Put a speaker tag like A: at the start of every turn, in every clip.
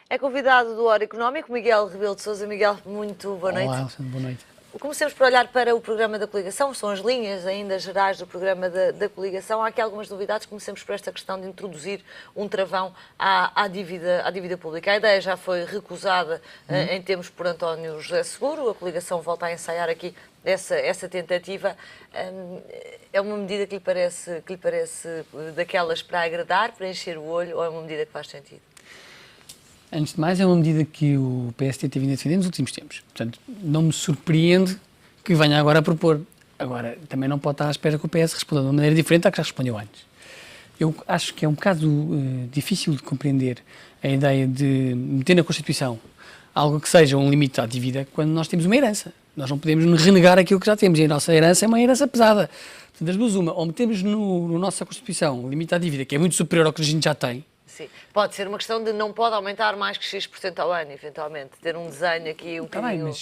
A: É convidado do Hora Económico, Miguel Rebelo de Sousa. Miguel, muito boa noite.
B: Olá, boa noite.
A: Comecemos por olhar para o programa da coligação, são as linhas ainda gerais do programa da coligação. Há aqui algumas novidades, comecemos por esta questão de introduzir um travão à dívida pública. A ideia já foi recusada em tempos por António José Seguro, a coligação volta a ensaiar aqui essa tentativa. É uma medida que lhe parece daquelas para agradar, para encher o olho, ou é uma medida que faz sentido?
B: Antes de mais, é uma medida que o PSD tem vindo a defender nos últimos tempos. Portanto, não me surpreende que venha agora a propor. Agora, também não pode estar à espera que o PS responda de uma maneira diferente à que já respondeu antes. Eu acho que é um bocado difícil de compreender a ideia de meter na Constituição algo que seja um limite à dívida quando nós temos uma herança. Nós não podemos renegar aquilo que já temos e a nossa herança é uma herança pesada. Portanto, as duas uma, ou metemos no nossa Constituição um limite à dívida que é muito superior ao que a gente já tem.
A: Sim. Pode ser uma questão de não pode aumentar mais que X% ao ano, eventualmente. Ter um desenho aqui um bocadinho...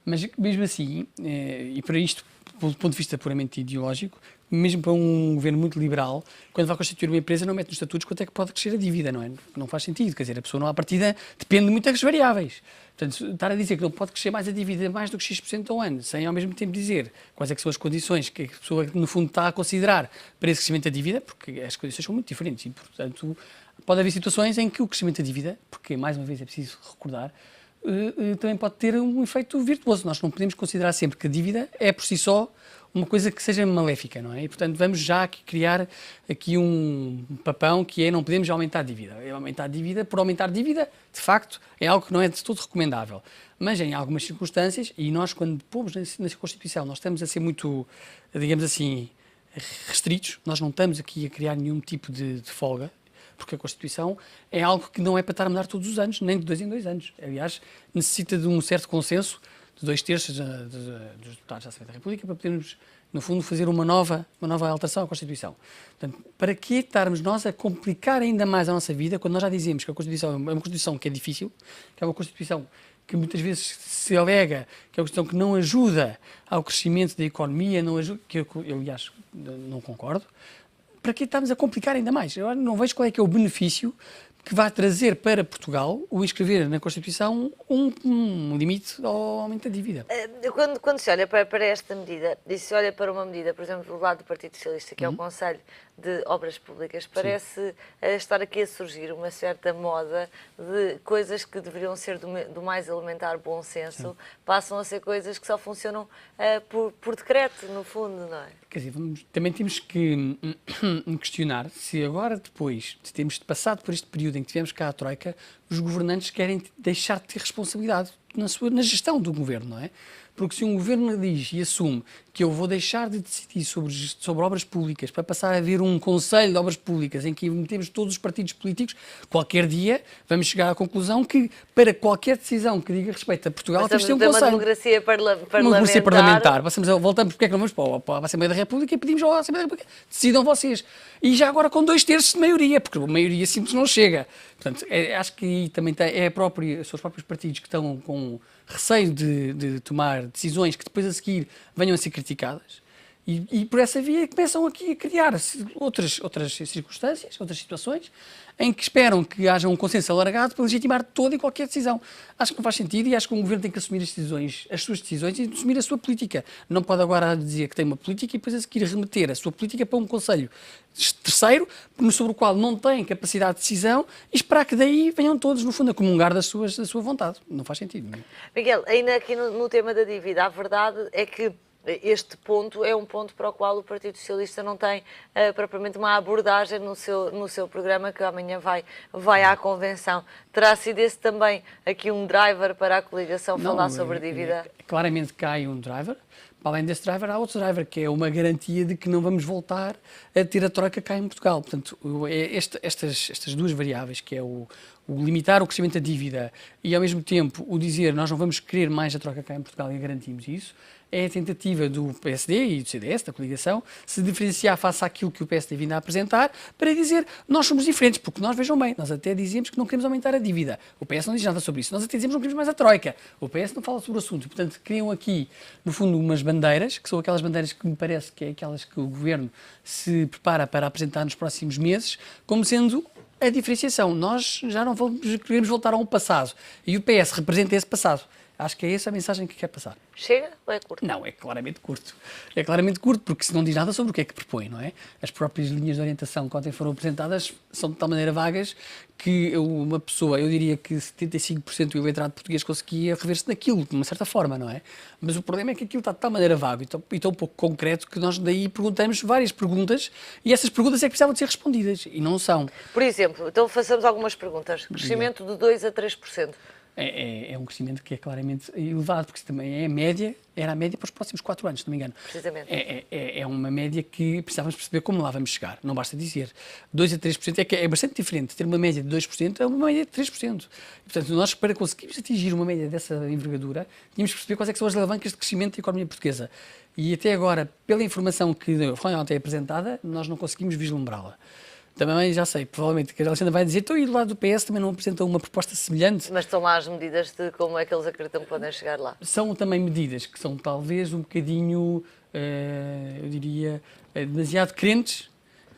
B: Mas mesmo assim, e para isto, do ponto de vista puramente ideológico, mesmo para um governo muito liberal, quando vai constituir uma empresa, não mete nos estatutos quanto é que pode crescer a dívida, não é? Não faz sentido, quer dizer, a pessoa não à partida depende de muitas variáveis. Portanto, estar a dizer que não pode crescer mais a dívida mais do que X% ao ano, sem ao mesmo tempo dizer quais é que são as condições que a pessoa, no fundo, está a considerar para esse crescimento da dívida, porque as condições são muito diferentes e, portanto, pode haver situações em que o crescimento da dívida, porque, mais uma vez, é preciso recordar, também pode ter um efeito virtuoso. Nós não podemos considerar sempre que a dívida é, por si só, uma coisa que seja maléfica, não é? E, portanto, vamos já aqui criar aqui um papão que é não podemos aumentar a dívida. Aumentar a dívida por aumentar a dívida, de facto, é algo que não é de todo recomendável. Mas em algumas circunstâncias, e nós quando pomos na Constituição, nós estamos a ser muito, digamos assim, restritos, nós não estamos aqui a criar nenhum tipo de folga, porque a Constituição é algo que não é para estar a mudar todos os anos, nem de 2 em 2 anos. Aliás, necessita de um certo consenso de 2/3 dos deputados da Assembleia da República para podermos, no fundo, fazer uma nova alteração à Constituição. Portanto, para que estarmos nós a complicar ainda mais a nossa vida, quando nós já dizemos que a Constituição é uma Constituição que é difícil, que é uma Constituição que muitas vezes se alega que é uma Constituição que não ajuda ao crescimento da economia, não ajuda, que eu aliás, não concordo, para que estamos a complicar ainda mais? Eu não vejo qual é que é o benefício que vai trazer para Portugal o inscrever na Constituição um limite ao aumento da dívida.
A: Quando se olha para esta medida e se olha para uma medida, por exemplo, do lado do Partido Socialista, que é o Conselho de Obras Públicas, parece estar aqui a surgir uma certa moda de coisas que deveriam ser do mais elementar bom senso, passam a ser coisas que só funcionam por decreto, no fundo, não é?
B: Quer dizer, também temos que questionar se agora, depois de termos passado por este período em que tivemos cá a Troika, os governantes querem deixar de ter responsabilidade na gestão do governo, não é? Porque se um governo diz e assume que eu vou deixar de decidir sobre obras públicas para passar a haver um conselho de obras públicas em que metemos todos os partidos políticos, qualquer dia vamos chegar à conclusão que para qualquer decisão que diga respeito a Portugal temos de ter um conselho.
A: Uma democracia parlamentar.
B: Uma democracia parlamentar. Voltamos, porque é que não vamos para a Assembleia da República e pedimos à Assembleia da República, decidam vocês. E já agora com 2/3 de maioria, porque a maioria simples não chega. Portanto, acho que aí também são os próprios partidos que estão com receio de tomar decisões que depois a seguir venham a ser criticadas e por essa via começam aqui a criar outras circunstâncias, outras situações em que esperam que haja um consenso alargado para legitimar toda e qualquer decisão. Acho que não faz sentido e acho que o governo tem que assumir as suas decisões e assumir a sua política. Não pode agora dizer que tem uma política e depois a seguir remeter a sua política para um conselho terceiro, sobre o qual não tem capacidade de decisão e esperar que daí venham todos, no fundo, a comungar da sua vontade. Não faz sentido. Não é?
A: Miguel, ainda aqui no tema da dívida, a verdade é que este ponto é um ponto para o qual o Partido Socialista não tem propriamente uma abordagem no seu programa, que amanhã vai à convenção. Terá sido esse também aqui um driver para a coligação falar sobre dívida?
B: Claramente cai um driver. Para além desse driver, há outro driver, que é uma garantia de que não vamos voltar a ter a troika cá em Portugal. Portanto, estas duas variáveis, que é o limitar o crescimento da dívida e, ao mesmo tempo, o dizer nós não vamos querer mais a troika cá em Portugal e garantimos isso, é a tentativa do PSD e do CDS, da coligação, se diferenciar face àquilo que o PSD vindo a apresentar, para dizer nós somos diferentes, porque nós, vejam bem, nós até dizemos que não queremos aumentar a dívida. O PS não diz nada sobre isso. Nós até dizemos que não queremos mais a troika. O PS não fala sobre o assunto. Portanto, criam aqui, no fundo, umas bandeiras, que são aquelas bandeiras que me parece que é aquelas que o Governo se prepara para apresentar nos próximos meses, como sendo a diferenciação. Nós já não queremos voltar a um passado. E o PS representa esse passado. Acho que é essa a mensagem que quer passar.
A: Chega ou é curto?
B: Não, é claramente curto. É claramente curto, porque se não diz nada sobre o que é que propõe, não é? As próprias linhas de orientação que ontem foram apresentadas são de tal maneira vagas que uma pessoa, eu diria que 75% do eleitorado português conseguia rever-se naquilo, de uma certa forma, não é? Mas o problema é que aquilo está de tal maneira vago e tão pouco concreto que nós daí perguntamos várias perguntas e essas perguntas é que precisavam de ser respondidas e não são.
A: Por exemplo, então façamos algumas perguntas. Crescimento de 2 a 3%.
B: É um crescimento que é claramente elevado, porque também é a média, era a média para os próximos 4 anos, se não me engano.
A: Precisamente.
B: É uma média que precisávamos perceber como lá vamos chegar, não basta dizer. 2 a 3% é bastante diferente. Ter uma média de 2% é uma média de 3%. E, portanto, nós, para conseguirmos atingir uma média dessa envergadura, tínhamos que perceber quais é que são as alavancas de crescimento da economia portuguesa. E até agora, pela informação que foi ontem apresentada, nós não conseguimos vislumbrá-la. Também já sei, provavelmente, que a Alexandra vai dizer, então e do lado do PS também não apresentam uma proposta semelhante.
A: Mas estão lá as medidas de como é que eles acreditam que podem chegar lá.
B: São também medidas que são talvez um bocadinho, eu diria, demasiado crentes,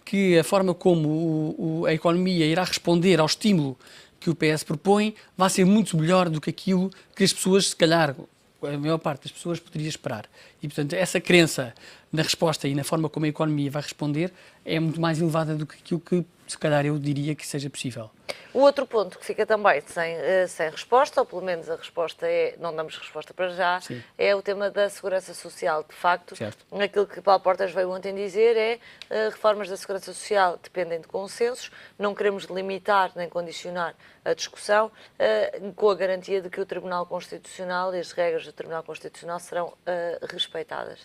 B: que a forma como a economia irá responder ao estímulo que o PS propõe vai ser muito melhor do que aquilo que as pessoas, se calhar, a maior parte das pessoas poderia esperar. E, portanto, essa crença na resposta e na forma como a economia vai responder é muito mais elevada do que aquilo que, se calhar, eu diria que seja possível.
A: O outro ponto que fica também sem resposta, ou pelo menos a resposta é, não damos resposta para já,
B: Sim.
A: é o tema da segurança social. De facto,
B: Certo.
A: aquilo que Paulo Portas veio ontem dizer é reformas da segurança social dependem de consensos, não queremos limitar nem condicionar a discussão, com a garantia de que o Tribunal Constitucional e as regras do Tribunal Constitucional serão respeitadas.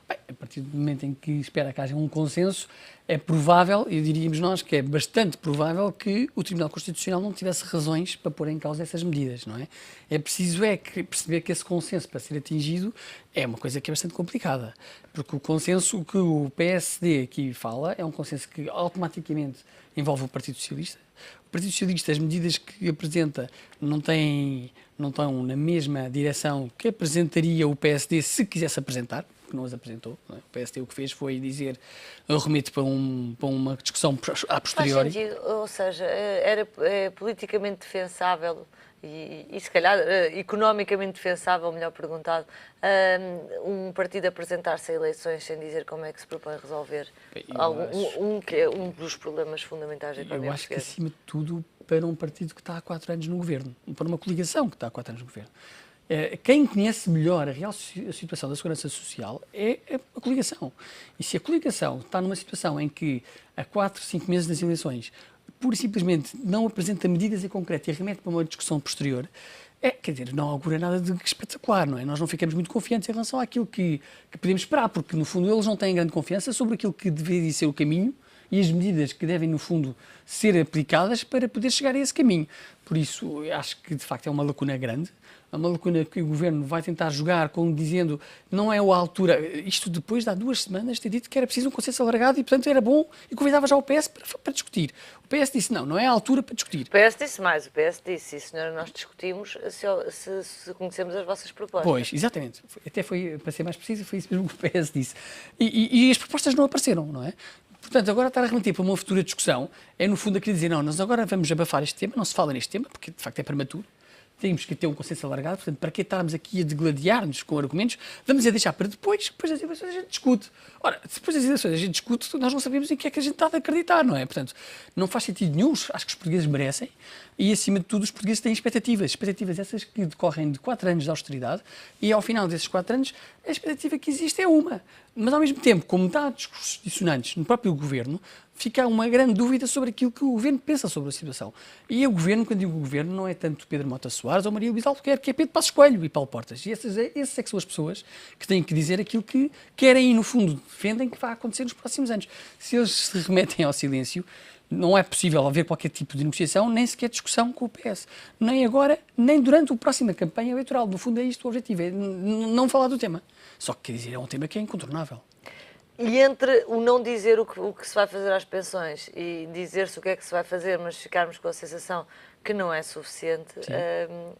B: Bem, a partir do momento em que espera que haja um consenso, é provável, e diríamos nós que é bastante provável, que o Tribunal Constitucional não tivesse razões para pôr em causa essas medidas, não é? É preciso perceber que esse consenso, para ser atingido, é uma coisa que é bastante complicada, porque o consenso que o PSD aqui fala é um consenso que automaticamente envolve o Partido Socialista. O Partido Socialista, as medidas que apresenta não estão na mesma direção que apresentaria o PSD se quisesse apresentar, que não as apresentou. Não é? O PSD o que fez foi dizer, eu remeto para uma discussão a posteriori.
A: Faz sentido, ou seja, era politicamente defensável e se calhar economicamente defensável, melhor perguntado, um partido apresentar-se a eleições sem dizer como é que se propõe resolver um dos problemas fundamentais da economia
B: Eu acho que,
A: portuguesa.
B: acima de tudo, para um partido que está há 4 anos no governo, para uma coligação que está há 4 anos no governo, quem conhece melhor a real situação da segurança social é a coligação. E se a coligação está numa situação em que, há 4, 5 meses das eleições, pura e simplesmente não apresenta medidas em concreto e remete para uma discussão posterior, quer dizer, não augura nada de espetacular, não é? Nós não ficamos muito confiantes em relação àquilo que podemos esperar, porque, no fundo, eles não têm grande confiança sobre aquilo que deveria ser o caminho e as medidas que devem, no fundo, ser aplicadas para poder chegar a esse caminho. Por isso, eu acho que, de facto, é uma lacuna grande. É uma lacuna que o Governo vai tentar jogar com dizendo não é a altura. Isto depois de há 2 semanas ter dito que era preciso um consenso alargado e, portanto, era bom e convidava já o PS para discutir. O PS disse não é a altura para discutir.
A: O PS disse mais, o PS disse, sim senhora, nós discutimos se conhecemos as vossas propostas.
B: Pois, exatamente. Até foi, para ser mais preciso, foi isso mesmo que o PS disse. E as propostas não apareceram, não é? Portanto, agora estar a remeter para uma futura discussão é, no fundo, a querer dizer não, nós agora vamos abafar este tema, não se fala neste tema, porque, de facto, é prematuro. Temos que ter um consenso alargado, portanto, para que estarmos aqui a degladiar-nos com argumentos, vamos a deixar para depois das eleições a gente discute. Ora, depois das eleições a gente discute, nós não sabemos em que é que a gente está a acreditar, não é? Portanto, não faz sentido nenhum, acho que os portugueses merecem, e acima de tudo os portugueses têm expectativas essas que decorrem de 4 anos de austeridade, e ao final desses 4 anos, a expectativa que existe é uma. Mas, ao mesmo tempo, como está discursos dissonantes no próprio Governo, fica uma grande dúvida sobre aquilo que o Governo pensa sobre a situação. E o Governo, quando digo o Governo, não é tanto Pedro Mota Soares ou Maria Luísa Albuquerque, é Pedro Passos Coelho e Paulo Portas. E esses é que são as pessoas que têm que dizer aquilo que querem e, no fundo, defendem que vai acontecer nos próximos anos. Se eles se remetem ao silêncio, não é possível haver qualquer tipo de negociação, nem sequer discussão com o PS. Nem agora, nem durante a próxima campanha eleitoral. No fundo, é isto o objetivo, é não falar do tema. Só que, quer dizer, é um tema que é incontornável.
A: E entre o não dizer o que se vai fazer às pensões e dizer-se o que é que se vai fazer, mas ficarmos com a sensação que não é suficiente,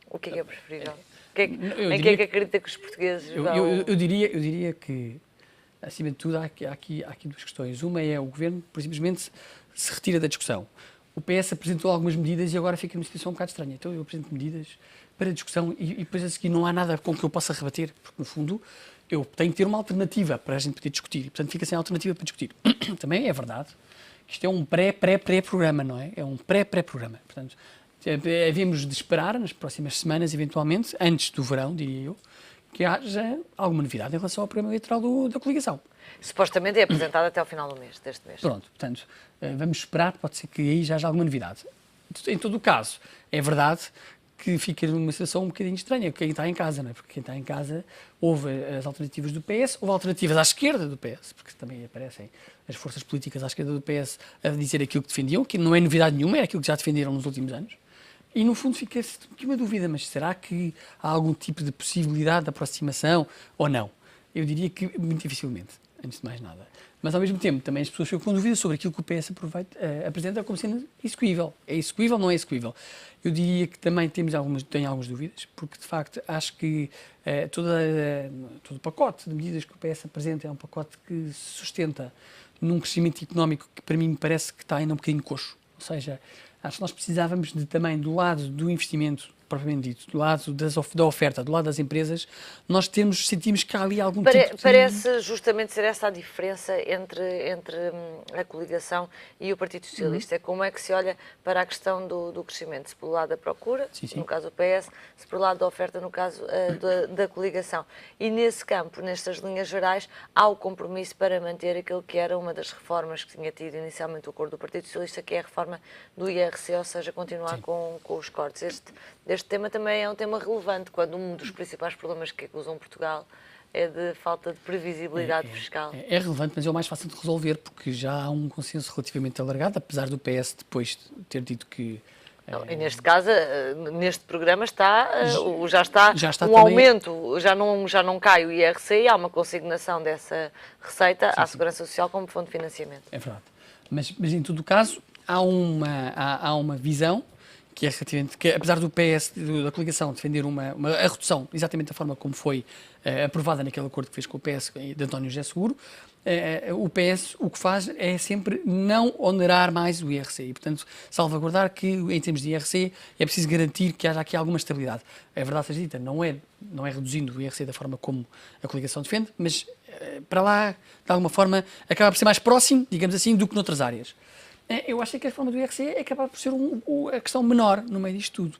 A: o que é preferível? Em que é que acredita que os portugueses vão...
B: Eu diria que, acima de tudo, há aqui 2 questões. Uma é o Governo, por simplesmente, se retira da discussão. o PS apresentou algumas medidas e agora fica numa situação um bocado estranha. Então eu apresento medidas para discussão e depois a seguir não há nada com que eu possa rebater, porque no fundo eu tenho que ter uma alternativa para a gente poder discutir e portanto fica sem alternativa para discutir. Também é verdade que isto é um pré-programa, não é? É um pré-programa. Portanto, havemos de esperar nas próximas semanas, eventualmente, antes do verão, diria eu, que haja alguma novidade em relação ao programa eleitoral da coligação.
A: Supostamente é apresentado até ao final deste mês.
B: Pronto, portanto, vamos esperar, pode ser que aí já haja alguma novidade. Em todo o caso, é verdade que fica numa situação um bocadinho estranha, quem está em casa, não é? Porque quem está em casa houve as alternativas do PS, houve alternativas à esquerda do PS, porque também aparecem as forças políticas à esquerda do PS a dizer aquilo que defendiam, que não é novidade nenhuma, é aquilo que já defenderam nos últimos anos. E, no fundo, fica-se aqui uma dúvida, mas será que há algum tipo de possibilidade de aproximação ou não? Eu diria que muito dificilmente, antes de mais nada. Mas, ao mesmo tempo, também as pessoas ficam com dúvidas sobre aquilo que o PS apresenta como sendo execuível. É execuível ou não é execuível? Eu diria que também tenho algumas dúvidas, porque, de facto, acho que todo o pacote de medidas que o PS apresenta é um pacote que se sustenta num crescimento económico que, para mim, me parece que está ainda um bocadinho coxo. Ou seja, acho que nós precisávamos também, do lado do investimento, propriamente dito, do lado da oferta, do lado das empresas, nós sentimos que há ali algum tipo de...
A: Parece justamente ser essa a diferença entre a coligação e o Partido Socialista. Como é que se olha para a questão do crescimento? Se pelo lado da procura, no caso do PS, se pelo lado da oferta, no caso da coligação. E nesse campo, nestas linhas gerais, há o compromisso para manter aquilo que era uma das reformas que tinha tido inicialmente o acordo do Partido Socialista, que é a reforma do IRC, ou seja, continuar com os cortes. Este tema também é um tema relevante, quando um dos principais problemas que acusam Portugal é de falta de previsibilidade fiscal.
B: É relevante, mas é o mais fácil de resolver, porque já há um consenso relativamente alargado, apesar do PS depois ter dito que...
A: E neste caso, neste programa já está um
B: também...
A: aumento, já não cai o IRC e há uma consignação dessa receita à Segurança Social como fonte de financiamento.
B: É verdade. Mas em todo o caso, há uma visão que é relativamente, que apesar do PS, da coligação, defender a redução, exatamente da forma como foi aprovada naquele acordo que fez com o PS de António José Seguro, o PS o que faz é sempre não onerar mais o IRC e, portanto, salvaguardar que, em termos de IRC, é preciso garantir que haja aqui alguma estabilidade. A verdade seja dita, não é reduzindo o IRC da forma como a coligação defende, mas para lá, de alguma forma, acaba por ser mais próximo, digamos assim, do que noutras áreas. Eu acho que a reforma do IRC é capaz por ser a questão menor no meio disto tudo.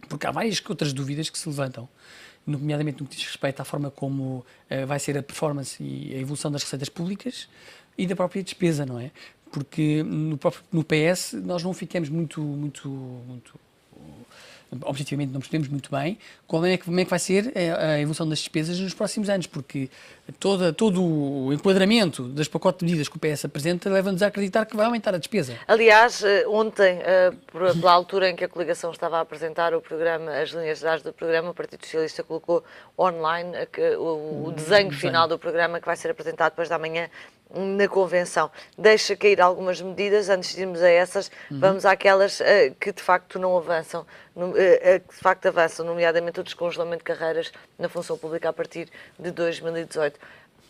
B: Porque há várias outras dúvidas que se levantam, nomeadamente no que diz respeito à forma como vai ser a performance e a evolução das receitas públicas e da própria despesa, não é? Porque no PS nós não ficamos muito objetivamente não percebemos muito bem como é que vai ser a evolução das despesas nos próximos anos, porque todo o enquadramento das pacotes de medidas que o PS apresenta leva-nos a acreditar que vai aumentar a despesa.
A: Aliás, ontem, pela altura em que a coligação estava a apresentar o programa, as linhas gerais do programa, o Partido Socialista colocou online o desenho final do programa que vai ser apresentado depois da manhã na convenção. Deixa cair algumas medidas, antes de irmos a essas, vamos àquelas que de facto não avançam, que de facto avançam, nomeadamente o descongelamento de carreiras na função pública a partir de 2018.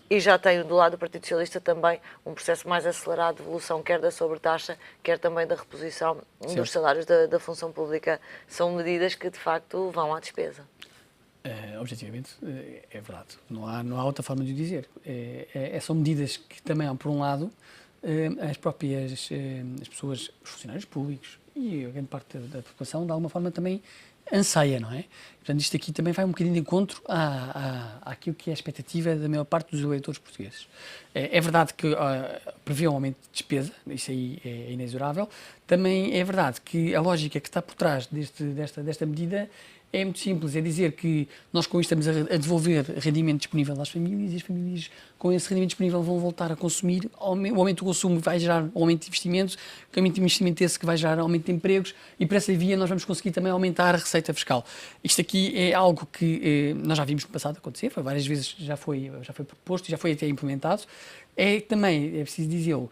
A: E já tem do lado do Partido Socialista também um processo mais acelerado de evolução, quer da sobretaxa, quer também da reposição dos salários da função pública. São medidas que de facto vão à despesa.
B: Objetivamente, é verdade. Não há outra forma de o dizer. São medidas que também, por um lado, as próprias as pessoas, os funcionários públicos e a grande parte da população, de alguma forma, também anseia, não é? Portanto, isto aqui também vai um bocadinho de encontro àquilo que é a expectativa da maior parte dos eleitores portugueses. É verdade que prevê um aumento de despesa, isso aí é inexorável. Também é verdade que a lógica que está por trás desta medida é muito simples, é dizer que nós com isto estamos a devolver rendimento disponível às famílias e as famílias com esse rendimento disponível vão voltar a consumir, o aumento do consumo vai gerar um aumento de investimentos, o aumento de investimento esse que vai gerar aumento de empregos e por essa via nós vamos conseguir também aumentar a receita fiscal. Isto aqui é algo que nós já vimos no passado acontecer, várias vezes já foi proposto e já foi até implementado. Também, é preciso dizê-lo,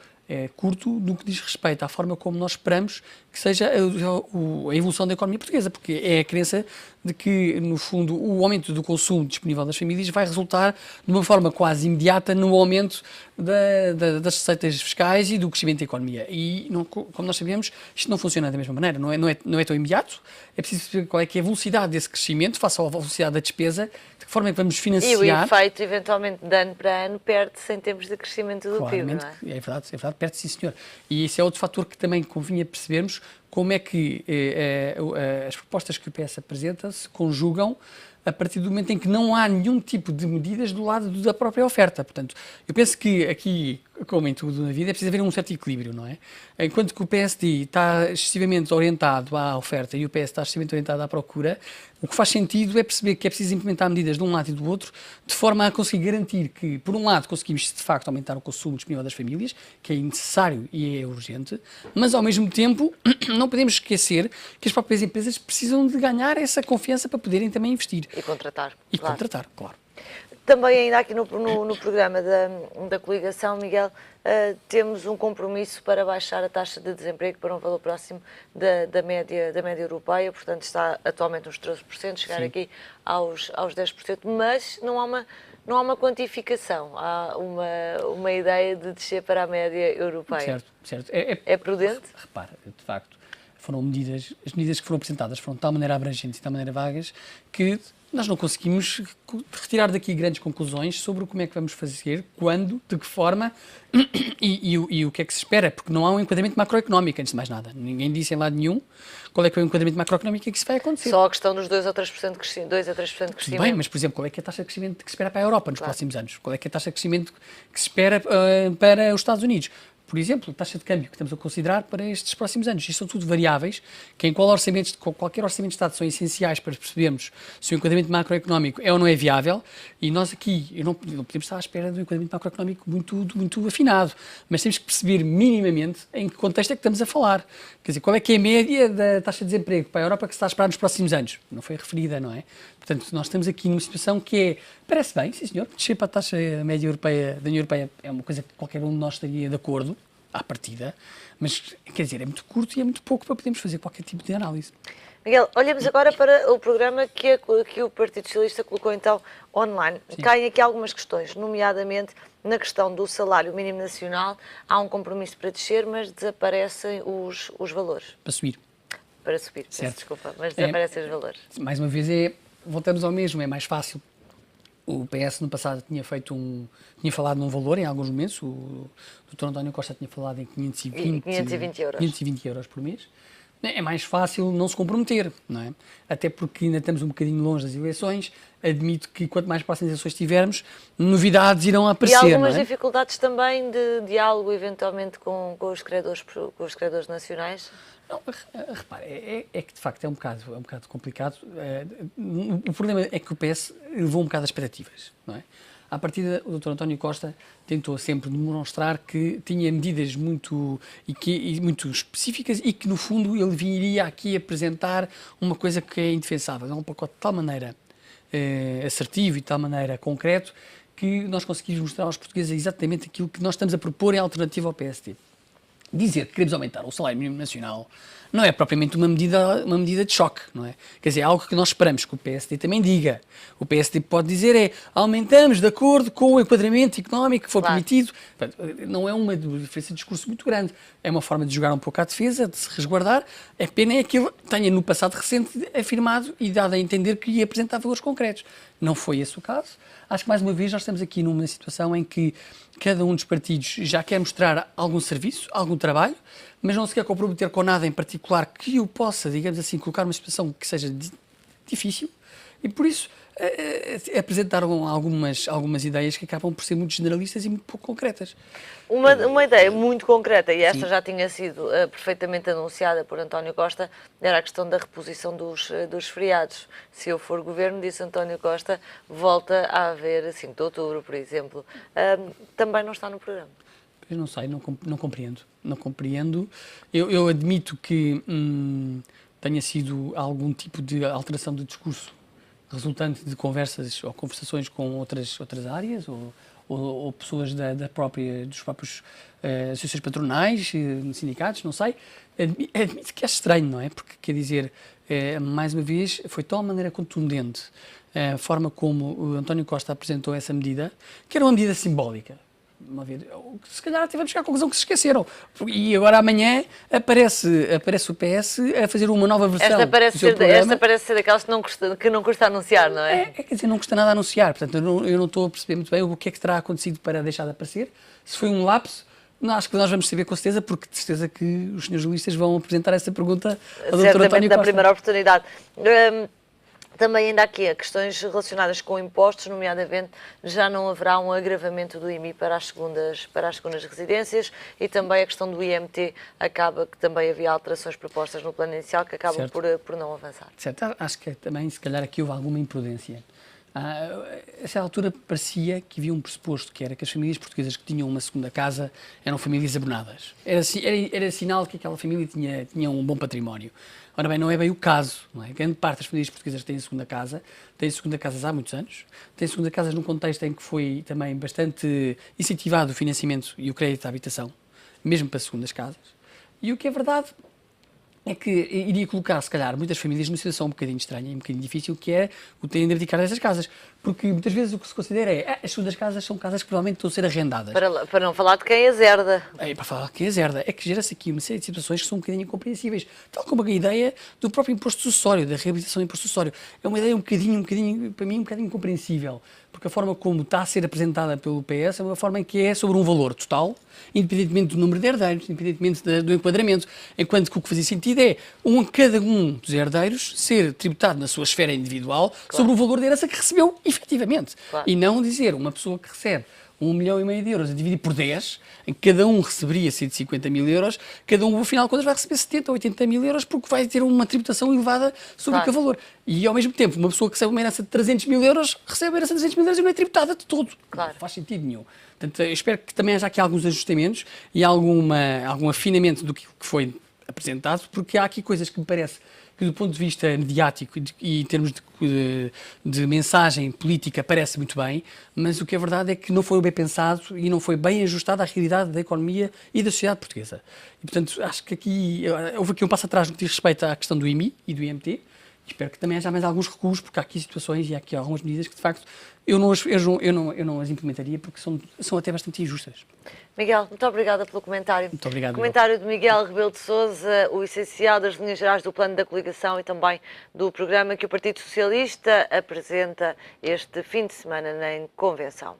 B: curto no que diz respeito à forma como nós esperamos que seja a evolução da economia portuguesa, porque é a crença de que, no fundo, o aumento do consumo disponível das famílias vai resultar de uma forma quase imediata no aumento das receitas fiscais e do crescimento da economia. E, não, como nós sabemos, isto não funciona da mesma maneira, não é tão imediato. É preciso saber qual é que é a velocidade desse crescimento face à velocidade da despesa, de que forma é que vamos financiar.
A: E o efeito, eventualmente, de ano para ano, perde-se em termos de crescimento do PIB, não é?
B: É verdade, perde-se, sim, senhor. E esse é outro fator que também convinha percebermos como é que as propostas que o PS apresenta se conjugam a partir do momento em que não há nenhum tipo de medidas do lado da própria oferta. Portanto, eu penso que aqui, como em tudo na vida, é preciso haver um certo equilíbrio, não é? Enquanto que o PSD está excessivamente orientado à oferta e o PS está excessivamente orientado à procura, o que faz sentido é perceber que é preciso implementar medidas de um lado e do outro, de forma a conseguir garantir que, por um lado, conseguimos de facto aumentar o consumo disponível das famílias, que é necessário e é urgente, mas ao mesmo tempo não podemos esquecer que as próprias empresas precisam de ganhar essa confiança para poderem também investir.
A: E contratar.
B: E contratar, claro.
A: Também ainda aqui no programa da coligação, Miguel, temos um compromisso para baixar a taxa de desemprego para um valor próximo da média europeia, portanto está atualmente nos 13%, chegar aqui aos 10%, mas não há uma quantificação, há uma ideia de descer para a média europeia.
B: Certo.
A: É prudente?
B: Repara, de facto, as medidas que foram apresentadas foram de tal maneira abrangentes e de tal maneira vagas que nós não conseguimos retirar daqui grandes conclusões sobre como é que vamos fazer, quando, de que forma e o que é que se espera, porque não há um enquadramento macroeconómico, antes de mais nada. Ninguém disse em lado nenhum qual é que é o enquadramento macroeconómico e que isso vai acontecer.
A: Só a questão dos 2 ou 3% de crescimento. 2 a 3% de crescimento.
B: Bem, mas, por exemplo, qual é que é a taxa de crescimento que se espera para a Europa nos próximos anos? Qual é que é a taxa de crescimento que se espera para os Estados Unidos? Por exemplo, a taxa de câmbio que estamos a considerar para estes próximos anos. Isto são tudo variáveis que em qualquer orçamento de Estado são essenciais para percebermos se o enquadramento macroeconómico é ou não é viável, e nós aqui não podemos estar à espera de um enquadramento macroeconómico muito afinado, mas temos que perceber minimamente em que contexto é que estamos a falar. Quer dizer, qual é que é a média da taxa de desemprego para a Europa que se está a esperar nos próximos anos? Não foi referida, não é? Portanto, nós estamos aqui numa situação que parece bem, sim senhor, descer para a taxa média europeia, da União Europeia é uma coisa que qualquer um de nós estaria de acordo, à partida, mas, quer dizer, é muito curto e é muito pouco para podermos fazer qualquer tipo de análise.
A: Miguel, olhamos agora para o programa que o Partido Socialista colocou então online.
B: Sim.
A: Caem aqui algumas questões, nomeadamente na questão do salário mínimo nacional. Há um compromisso para descer, mas desaparecem os valores.
B: Para subir.
A: Para subir,
B: certo.
A: Desculpa, mas desaparecem os valores.
B: Mais uma vez, voltamos ao mesmo, é mais fácil. O PS no passado tinha falado num valor em alguns momentos, o Dr. António Costa tinha falado em 520
A: euros.
B: 520 euros por mês. É mais fácil não se comprometer, não é? Até porque ainda estamos um bocadinho longe das eleições. Admito que quanto mais próximas as eleições estivermos, novidades irão aparecer.
A: E algumas
B: não é?
A: dificuldades também de diálogo, eventualmente, com os credores nacionais?
B: Não, repare, é que de facto é um bocado complicado. O problema é que o PS levou um bocado as expectativas, não é? À partida, o Dr. António Costa tentou sempre demonstrar que tinha medidas muito específicas e que, no fundo, ele viria aqui apresentar uma coisa que é indefensável. É um pacote de tal maneira assertivo e de tal maneira concreto que nós conseguimos mostrar aos portugueses exatamente aquilo que nós estamos a propor em alternativa ao PSD. Dizer que queremos aumentar o salário mínimo nacional não é propriamente uma medida de choque, não é? Quer dizer, é algo que nós esperamos que o PSD também diga. O PSD pode dizer aumentamos de acordo com o enquadramento económico que for permitido. Não é uma diferença de discurso muito grande. É uma forma de jogar um pouco à defesa, de se resguardar. A pena é que ele tenha no passado recente afirmado e dado a entender que ia apresentar valores concretos. Não foi esse o caso. Acho que mais uma vez nós estamos aqui numa situação em que cada um dos partidos já quer mostrar algum serviço, algum trabalho, mas não se quer comprometer com nada em particular que o possa, digamos assim, colocar numa situação que seja difícil, e por isso apresentaram algumas ideias que acabam por ser muito generalistas e muito pouco concretas.
A: Uma ideia muito concreta, e esta
B: Sim.
A: já tinha sido perfeitamente anunciada por António Costa, era a questão da reposição dos feriados. Se eu for governo, disse António Costa, volta a haver 5 de outubro, por exemplo. Também não está no programa.
B: Eu não sei, não compreendo. Não compreendo. Eu admito que tenha sido algum tipo de alteração de discurso resultante de conversas ou conversações com outras áreas ou ou pessoas dos próprios associações patronais, sindicatos, não sei, admite que é estranho, não é? Porque, quer dizer, mais uma vez, foi de tal maneira contundente a forma como o António Costa apresentou essa medida, que era uma medida simbólica. Se calhar tivemos que a conclusão que se esqueceram. E agora amanhã aparece o PS a fazer uma nova versão.
A: Esta parece ser daquelas que não custa anunciar, não é?
B: Quer dizer, não custa nada anunciar. Portanto, eu não estou a perceber muito bem o que é que terá acontecido para deixar de aparecer. Se foi um lapso, acho que nós vamos saber com certeza, porque de certeza que os senhores juristas vão apresentar essa pergunta ao Dr. António Costa.
A: Da primeira oportunidade. Também ainda aqui questões relacionadas com impostos, nomeadamente já não haverá um agravamento do IMI para as segundas residências e também a questão do IMT acaba, que também havia alterações propostas no plano inicial que acabam por não avançar.
B: Certo, acho que também se calhar aqui houve alguma imprudência. A essa altura parecia que havia um pressuposto, que era que as famílias portuguesas que tinham uma segunda casa eram famílias abonadas. Era sinal de que aquela família tinha um bom património. Ora bem, não é bem o caso, não é? Grande parte das famílias portuguesas têm segunda casas há muitos anos, têm segunda casas num contexto em que foi também bastante incentivado o financiamento e o crédito à habitação, mesmo para segundas casas. E o que é verdade é que iria colocar, se calhar, muitas famílias numa situação um bocadinho estranha e um bocadinho difícil, que é o terem de abdicar dessas casas. Porque muitas vezes o que se considera as segundas casas são casas que provavelmente estão a ser arrendadas.
A: Para não falar de quem as herda.
B: Para falar de quem as herda. É que gera-se aqui uma série de situações que são um bocadinho incompreensíveis. Tal como a ideia do próprio imposto sucessório, da reabilitação do imposto sucessório. É uma ideia um bocadinho, para mim, um bocadinho incompreensível. Porque a forma como está a ser apresentada pelo PS é uma forma em que é sobre um valor total, independentemente do número de herdeiros, independentemente do enquadramento, enquanto que o que fazia sentido é cada um dos herdeiros ser tributado na sua esfera individual sobre o valor da herança que recebeu efetivamente. E não dizer uma pessoa que recebe 1,5 milhão de euros a dividir por 10, em que cada um receberia 150 mil euros, cada um, ao final de contas, vai receber 70 ou 80 mil euros porque vai ter uma tributação elevada sobre aquele valor. E, ao mesmo tempo, uma pessoa que recebe uma herança de 300 mil euros, recebe uma herança de 200 mil euros e não é tributada de todo. Não faz sentido nenhum. Portanto, eu espero que também haja aqui alguns ajustamentos e algum afinamento do que foi apresentado, porque há aqui coisas que me parece que do ponto de vista mediático e em termos de mensagem política parece muito bem, mas o que é verdade é que não foi bem pensado e não foi bem ajustado à realidade da economia e da sociedade portuguesa. E, portanto, acho que houve aqui um passo atrás no que diz respeito à questão do IMI e do IMT. Espero que também haja mais alguns recuos, porque há aqui situações e há aqui algumas medidas que, de facto, eu não as implementaria porque são até bastante injustas.
A: Miguel, muito obrigada pelo comentário.
B: Muito obrigado.
A: Comentário de Miguel Rebelo de Sousa, o essencial das linhas gerais do plano da coligação e também do programa que o Partido Socialista apresenta este fim de semana na convenção.